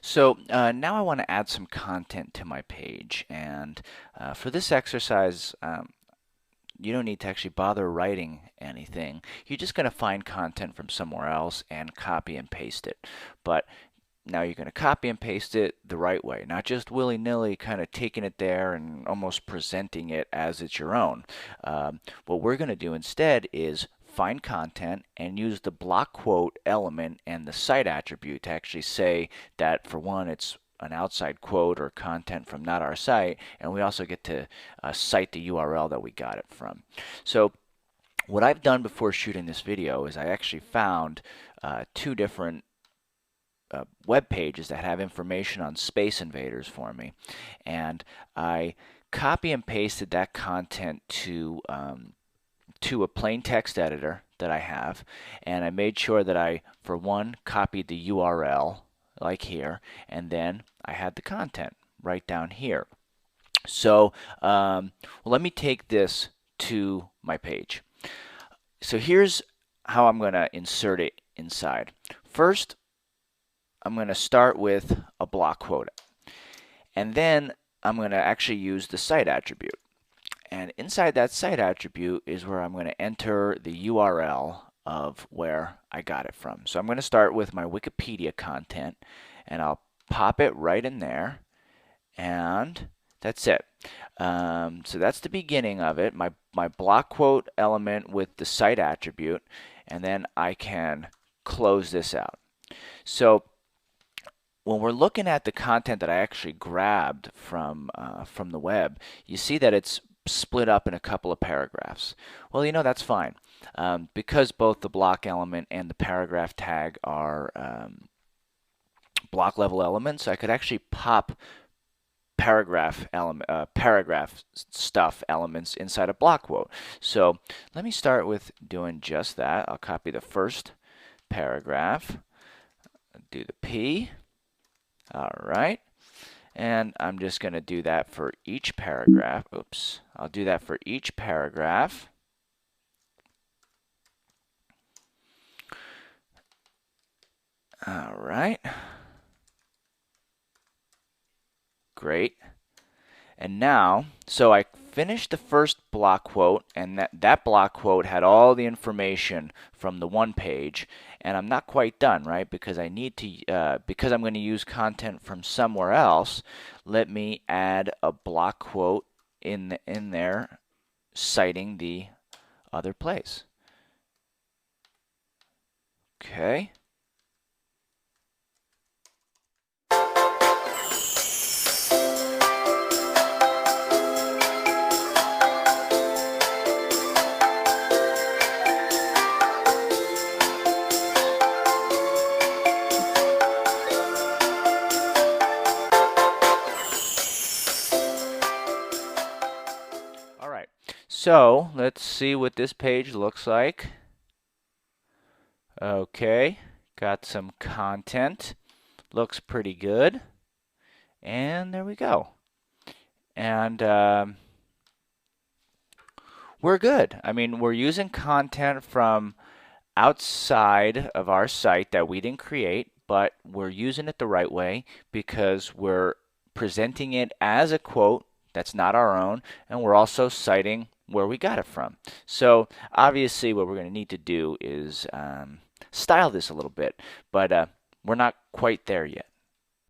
So now I want to add some content to my page, and for this exercise, you don't need to actually bother writing anything. You're just going to find content from somewhere else and copy and paste it. But now you're going to copy and paste it the right way, not just willy-nilly kind of taking it there and almost presenting it as it's your own. What we're going to do instead is find content and use the block quote element and the cite attribute to actually say that, for one, it's an outside quote or content from not our site, and we also get to cite the URL that we got it from. So what I've done before shooting this video is I actually found two different web pages that have information on Space Invaders for me, and I copy and pasted that content to a plain text editor that I have, and I made sure that I, for one, copied the URL like here, and then I had the content right down here. So well, let me take this to my page. So here's how I'm going to insert it inside. First, I'm going to start with a block quote, and then I'm going to actually use the cite attribute. And inside that cite attribute is where I'm going to enter the URL of where I got it from. So I'm going to start with my Wikipedia content, and I'll pop it right in there, and that's it. So that's the beginning of it, my block quote element with the cite attribute, and then I can close this out. So when we're looking at the content that I actually grabbed from the web, you see that it's split up in a couple of paragraphs. Well, that's fine. Because both the block element and the paragraph tag are block level elements, I could actually pop paragraph stuff elements inside a block quote. So let me start with doing just that. I'll copy the first paragraph, do the P. All right. And I'm just going to do that for each paragraph. Oops. I'll do that for each paragraph. All right. Great. And now, so I finished the first block quote, and that block quote had all the information from the one page, and I'm not quite done, right? Because I need to, because I'm going to use content from somewhere else, let me add a block quote in there citing the other place. Okay. So let's see what this page looks like. Okay, got some content. Looks pretty good. And there we go. And we're good. I mean, we're using content from outside of our site that we didn't create, but we're using it the right way because we're presenting it as a quote that's not our own, and we're also citing where we got it from. So obviously what we're going to need to do is style this a little bit, but we're not quite there yet.